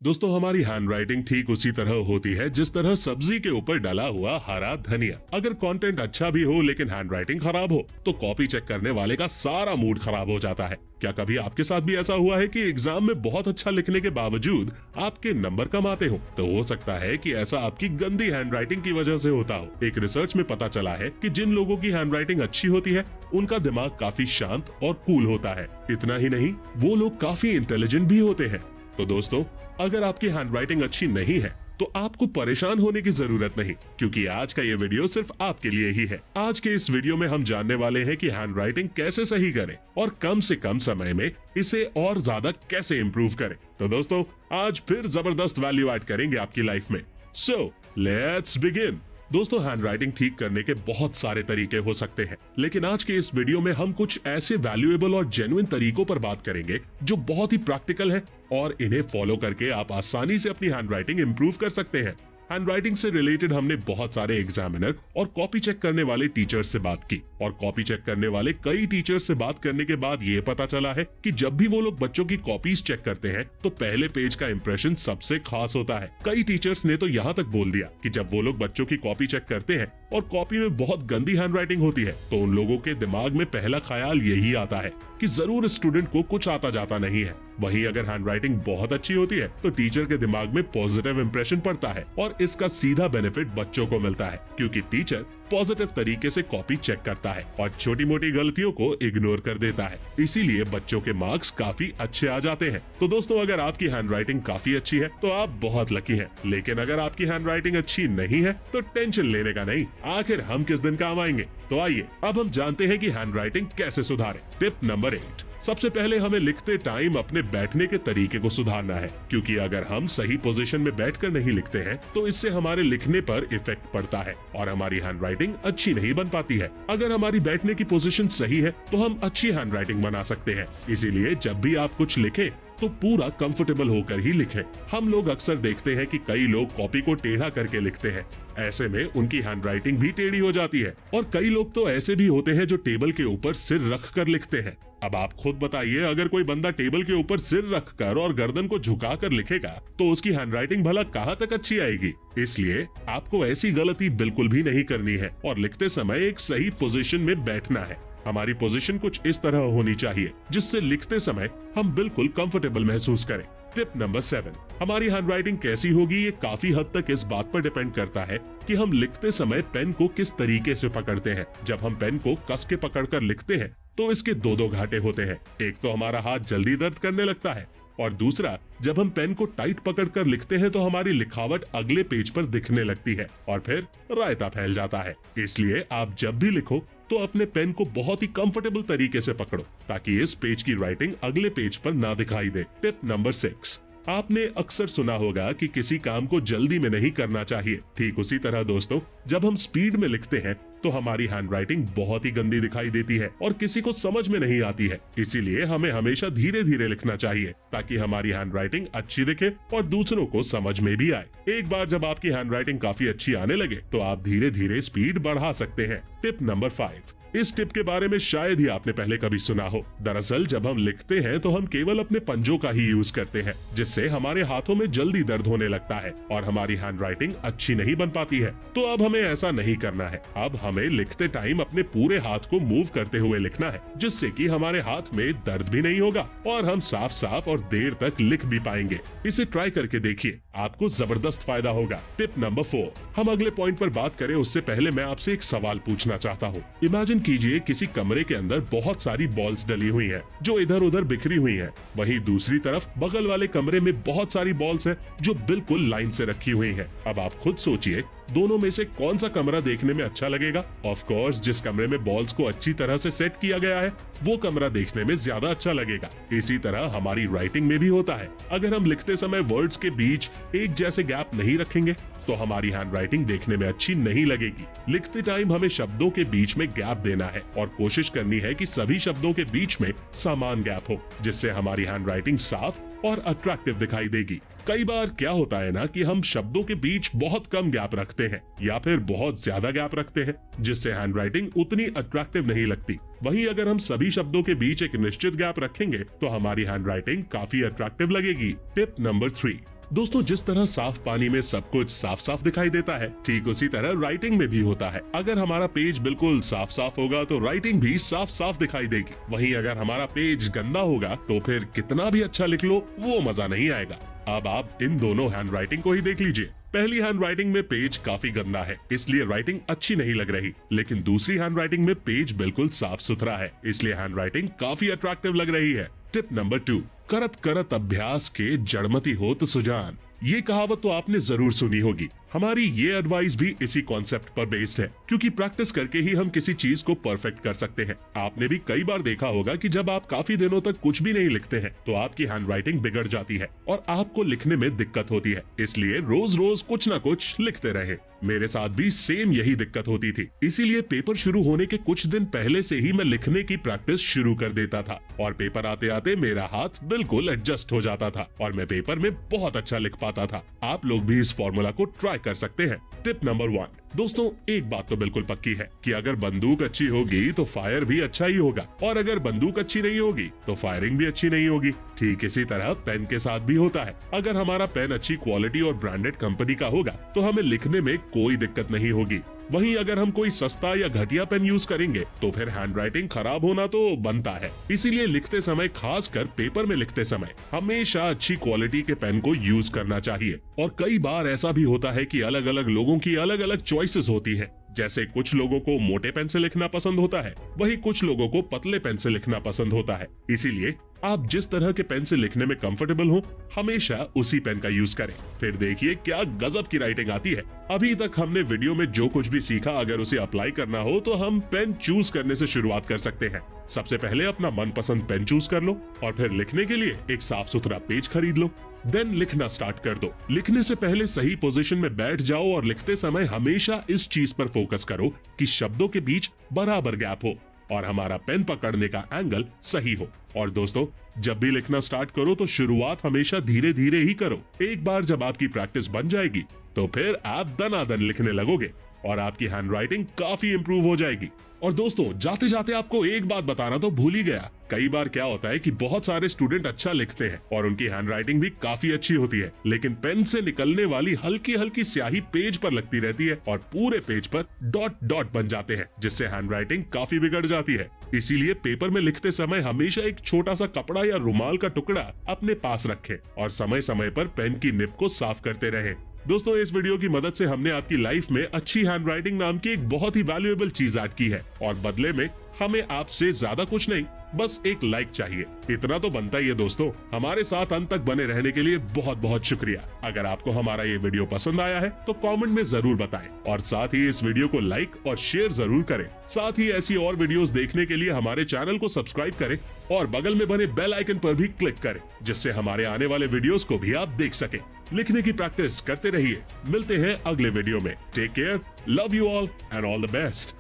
दोस्तों, हमारी हैंडराइटिंग ठीक उसी तरह होती है जिस तरह सब्जी के ऊपर डला हुआ हरा धनिया। अगर कंटेंट अच्छा भी हो लेकिन हैंडराइटिंग खराब हो तो कॉपी चेक करने वाले का सारा मूड खराब हो जाता है। क्या कभी आपके साथ भी ऐसा हुआ है कि एग्जाम में बहुत अच्छा लिखने के बावजूद आपके नंबर कम आते हो? तो हो सकता है कि ऐसा आपकी गंदी हैंडराइटिंग की वजह से होता हो। एक रिसर्च में पता चला है कि जिन लोगों की हैंडराइटिंग अच्छी होती है उनका दिमाग काफी शांत और कूल होता है। इतना ही नहीं, वो लोग काफी इंटेलिजेंट भी होते हैं। तो दोस्तों, अगर आपकी हैंडराइटिंग अच्छी नहीं है तो आपको परेशान होने की जरूरत नहीं, क्योंकि आज का ये वीडियो सिर्फ आपके लिए ही है। आज के इस वीडियो में हम जानने वाले हैं कि हैंडराइटिंग कैसे सही करें और कम से कम समय में इसे और ज्यादा कैसे इंप्रूव करें। तो दोस्तों, आज फिर जबरदस्त वैल्यू ऐड करेंगे आपकी लाइफ में। So let's begin. दोस्तों, हैंडराइटिंग ठीक करने के बहुत सारे तरीके हो सकते हैं, लेकिन आज के इस वीडियो में हम कुछ ऐसे वैल्यूएबल और जेन्युइन तरीकों पर बात करेंगे जो बहुत ही प्रैक्टिकल है और इन्हें फॉलो करके आप आसानी से अपनी हैंडराइटिंग इंप्रूव कर सकते हैं। हैंडराइटिंग से रिलेटेड हमने बहुत सारे एग्जामिनर और कॉपी चेक करने वाले टीचर्स से बात की, और कॉपी चेक करने वाले कई टीचर्स से बात करने के बाद ये पता चला है कि जब भी वो लोग बच्चों की कॉपीज चेक करते हैं तो पहले पेज का इंप्रेशन सबसे खास होता है। कई टीचर्स ने तो यहाँ तक बोल दिया कि जब वो लोग बच्चों की कॉपी चेक करते हैं और कॉपी में बहुत गंदी हैंडराइटिंग होती है तो उन लोगों के दिमाग में पहला ख्याल यही आता है कि जरूर स्टूडेंट को कुछ आता जाता नहीं है। वहीं अगर हैंडराइटिंग बहुत अच्छी होती है तो टीचर के दिमाग में पॉजिटिव इंप्रेशन पड़ता है और इसका सीधा बेनिफिट बच्चों को मिलता है, क्योंकि टीचर पॉजिटिव तरीके से कॉपी चेक करता है और छोटी मोटी गलतियों को इग्नोर कर देता है। इसीलिए बच्चों के मार्क्स काफी अच्छे आ जाते हैं। तो दोस्तों, अगर आपकी हैंडराइटिंग काफी अच्छी है तो आप बहुत लकी हैं, लेकिन अगर आपकी हैंडराइटिंग अच्छी नहीं है तो टेंशन लेने का नहीं, आखिर हम किस दिन काम आएंगे। तो आइए अब हम जानते हैं कि हैंडराइटिंग कैसे सुधारें। Tip number 8। सबसे पहले हमें लिखते टाइम अपने बैठने के तरीके को सुधारना है, क्योंकि अगर हम सही पोजीशन में बैठकर नहीं लिखते हैं तो इससे हमारे लिखने पर इफेक्ट पड़ता है और हमारी हैंडराइटिंग अच्छी नहीं बन पाती है। अगर हमारी बैठने की पोजीशन सही है तो हम अच्छी हैंडराइटिंग बना सकते हैं। इसीलिए जब भी आप कुछ लिखें तो पूरा कंफर्टेबल होकर ही लिखें। हम लोग अक्सर देखते हैं कि कई लोग कॉपी को टेढ़ा करके लिखते हैं, ऐसे में उनकी हैंडराइटिंग भी टेढ़ी हो जाती है। और कई लोग तो ऐसे भी होते हैं जो टेबल के ऊपर सिर रख कर लिखते हैं। अब आप खुद बताइए, अगर कोई बंदा टेबल के ऊपर सिर रख कर और गर्दन को झुका कर लिखेगा तो उसकी हैंडराइटिंग भला कहाँ तक अच्छी आएगी। इसलिए आपको ऐसी गलती बिल्कुल भी नहीं करनी है और लिखते समय एक सही पोजीशन में बैठना है। हमारी पोजीशन कुछ इस तरह होनी चाहिए जिससे लिखते समय हम बिल्कुल कंफर्टेबल महसूस करें। Tip number 7। हमारी हैंडराइटिंग कैसी होगी ये काफी हद तक इस बात पर डिपेंड करता है कि हम लिखते समय पेन को किस तरीके से पकड़ते हैं। जब हम पेन को कस के पकड़कर लिखते हैं तो इसके दो घाटे होते हैं। एक तो हमारा हाथ जल्दी दर्द करने लगता है और दूसरा, जब हम पेन को टाइट पकड़कर लिखते हैं तो हमारी लिखावट अगले पेज पर दिखने लगती है और फिर रायता फैल जाता है। इसलिए आप जब भी लिखो तो अपने पेन को बहुत ही कंफर्टेबल तरीके से पकड़ो ताकि इस पेज की राइटिंग अगले पेज पर ना दिखाई दे। Tip number 6। आपने अक्सर सुना होगा कि किसी काम को जल्दी में नहीं करना चाहिए। ठीक उसी तरह दोस्तों, जब हम स्पीड में लिखते हैं तो हमारी हैंडराइटिंग बहुत ही गंदी दिखाई देती है और किसी को समझ में नहीं आती है। इसीलिए हमें हमेशा धीरे धीरे लिखना चाहिए ताकि हमारी हैंडराइटिंग अच्छी दिखे और दूसरों को समझ में भी आए। एक बार जब आपकी हैंडराइटिंग काफी अच्छी आने लगे तो आप धीरे धीरे स्पीड बढ़ा सकते हैं। Tip number 5। इस टिप के बारे में शायद ही आपने पहले कभी सुना हो। दरअसल जब हम लिखते हैं तो हम केवल अपने पंजों का ही यूज करते हैं, जिससे हमारे हाथों में जल्दी दर्द होने लगता है और हमारी हैंडराइटिंग अच्छी नहीं बन पाती है। तो अब हमें ऐसा नहीं करना है। अब हमें लिखते टाइम अपने पूरे हाथ को मूव करते हुए लिखना है, जिससे कि हमारे हाथ में दर्द भी नहीं होगा और हम साफ साफ और देर तक लिख भी पाएंगे। इसे ट्राई करके देखिए, आपको जबरदस्त फायदा होगा। Tip number 4। हम अगले पॉइंट पर बात करें उससे पहले मैं आपसे एक सवाल पूछना चाहता हूँ। इमेजिन कीजिए किसी कमरे के अंदर बहुत सारी बॉल्स डली हुई हैं, जो इधर उधर बिखरी हुई हैं। वहीं दूसरी तरफ बगल वाले कमरे में बहुत सारी बॉल्स हैं जो बिल्कुल लाइन से रखी हुई हैं। अब आप खुद सोचिए, दोनों में से कौन सा कमरा देखने में अच्छा लगेगा? ऑफ कोर्स, जिस कमरे में बॉल्स को अच्छी तरह से सेट किया गया है वो कमरा देखने में ज्यादा अच्छा लगेगा। इसी तरह हमारी राइटिंग में भी होता है। अगर हम लिखते समय वर्ड्स के बीच एक जैसे गैप नहीं रखेंगे तो हमारी हैंडराइटिंग देखने में अच्छी नहीं लगेगी। लिखते टाइम हमें शब्दों के बीच में गैप देना है और कोशिश करनी है कि सभी शब्दों के बीच में समान गैप हो, जिससे हमारी हैंडराइटिंग साफ और अट्रैक्टिव दिखाई देगी। कई बार क्या होता है ना कि हम शब्दों के बीच बहुत कम गैप रखते हैं या फिर बहुत ज्यादा गैप रखते हैं, जिससे हैंडराइटिंग उतनी अट्रैक्टिव नहीं लगती। वहीं अगर हम सभी शब्दों के बीच एक निश्चित गैप रखेंगे तो हमारी हैंडराइटिंग काफी अट्रैक्टिव लगेगी। Tip number 3। दोस्तों, जिस तरह साफ पानी में सब कुछ साफ साफ दिखाई देता है, ठीक उसी तरह राइटिंग में भी होता है। अगर हमारा पेज बिल्कुल साफ साफ होगा तो राइटिंग भी साफ साफ दिखाई देगी। वहीं अगर हमारा पेज गंदा होगा तो फिर कितना भी अच्छा लिख लो, वो मजा नहीं आएगा। अब आप इन दोनों हैंड राइटिंग को ही देख लीजिए। पहली हैंड राइटिंग में पेज काफी गंदा है, इसलिए राइटिंग अच्छी नहीं लग रही, लेकिन दूसरी हैंड राइटिंग में पेज बिल्कुल साफ सुथरा है, इसलिए हैंड राइटिंग काफी अट्रैक्टिव लग रही है। टिप नंबर 2, करत करत अभ्यास के जड़मती होत सुजान। ये कहावत तो आपने जरूर सुनी होगी। हमारी ये एडवाइस भी इसी कॉन्सेप्ट पर बेस्ड है, क्योंकि प्रैक्टिस करके ही हम किसी चीज को परफेक्ट कर सकते हैं। आपने भी कई बार देखा होगा कि जब आप काफी दिनों तक कुछ भी नहीं लिखते हैं तो आपकी हैंडराइटिंग बिगड़ जाती है और आपको लिखने में दिक्कत होती है। इसलिए रोज रोज कुछ न कुछ लिखते रहे। मेरे साथ भी सेम यही दिक्कत होती थी, इसीलिए पेपर शुरू होने के कुछ दिन पहले से ही मैं लिखने की प्रैक्टिस शुरू कर देता था और पेपर आते आते मेरा हाथ बिल्कुल एडजस्ट हो जाता था और मैं पेपर में बहुत अच्छा लिख पाता था। आप लोग भी इस फॉर्मूला को ट्राई कर सकते हैं। टिप नंबर 1, दोस्तों, एक बात तो बिल्कुल पक्की है कि अगर बंदूक अच्छी होगी तो फायर भी अच्छा ही होगा, और अगर बंदूक अच्छी नहीं होगी तो फायरिंग भी अच्छी नहीं होगी। ठीक इसी तरह पेन के साथ भी होता है। अगर हमारा पेन अच्छी क्वालिटी और ब्रांडेड कंपनी का होगा तो हमें लिखने में कोई दिक्कत नहीं होगी। वहीं अगर हम कोई सस्ता या घटिया पेन यूज करेंगे तो फिर हैंडराइटिंग खराब होना तो बनता है। इसीलिए लिखते समय, खासकर पेपर में लिखते समय, हमेशा अच्छी क्वालिटी के पेन को यूज करना चाहिए। और कई बार ऐसा भी होता है कि अलग अलग लोगों की अलग अलग चॉइसेस होती है। जैसे कुछ लोगों को मोटे पेन से लिखना पसंद होता है, वहीं कुछ लोगों को पतले पेन से लिखना पसंद होता है। इसीलिए आप जिस तरह के पेन से लिखने में कंफर्टेबल हो, हमेशा उसी पेन का यूज करें। फिर देखिए क्या गजब की राइटिंग आती है। अभी तक हमने वीडियो में जो कुछ भी सीखा, अगर उसे अप्लाई करना हो तो हम पेन चूज करने से शुरुआत कर सकते हैं। सबसे पहले अपना मनपसंद पेन चूज कर लो और फिर लिखने के लिए एक साफ सुथरा पेज खरीद लो। देन लिखना स्टार्ट कर दो। लिखने से पहले सही पोजीशन में बैठ जाओ और लिखते समय हमेशा इस चीज पर फोकस करो कि शब्दों के बीच बराबर गैप हो और हमारा पेन पकड़ने का एंगल सही हो। और दोस्तों, जब भी लिखना स्टार्ट करो तो शुरुआत हमेशा धीरे धीरे ही करो। एक बार जब आपकी प्रैक्टिस बन जाएगी तो फिर आप दनादन लिखने लगोगे और आपकी हैंडराइटिंग काफी इंप्रूव हो जाएगी। और दोस्तों, जाते जाते आपको एक बात बताना तो भूल ही गया। कई बार क्या होता है कि बहुत सारे स्टूडेंट अच्छा लिखते हैं और उनकी हैंडराइटिंग भी काफी अच्छी होती है, लेकिन पेन से निकलने वाली हल्की हल्की स्याही पेज पर लगती रहती है और पूरे पेज पर डॉट डॉट बन जाते हैं, जिससे हैंडराइटिंग काफी बिगड़ जाती है। इसीलिए पेपर में लिखते समय हमेशा एक छोटा सा कपड़ा या रुमाल का टुकड़ा अपने पास रखें और समय समय पर पेन की निब को साफ करते रहें। दोस्तों, इस वीडियो की मदद से हमने आपकी लाइफ में अच्छी हैंडराइटिंग नाम की एक बहुत ही वैल्यूएबल चीज ऐड की है और बदले में हमें आपसे ज्यादा कुछ नहीं, बस एक लाइक चाहिए। इतना तो बनता ही है। दोस्तों, हमारे साथ अंत तक बने रहने के लिए बहुत बहुत शुक्रिया। अगर आपको हमारा ये वीडियो पसंद आया है तो कमेंट में जरूर बताएं और साथ ही इस वीडियो को लाइक और शेयर जरूर करें। साथ ही ऐसी और वीडियोस देखने के लिए हमारे चैनल को सब्सक्राइब करें और बगल में बने बेल आइकन पर भी क्लिक करें, जिससे हमारे आने वाले वीडियोस को भी आप देख सकें। लिखने की प्रैक्टिस करते रहिए। मिलते हैं अगले वीडियो में। Take care, love you all and all the best.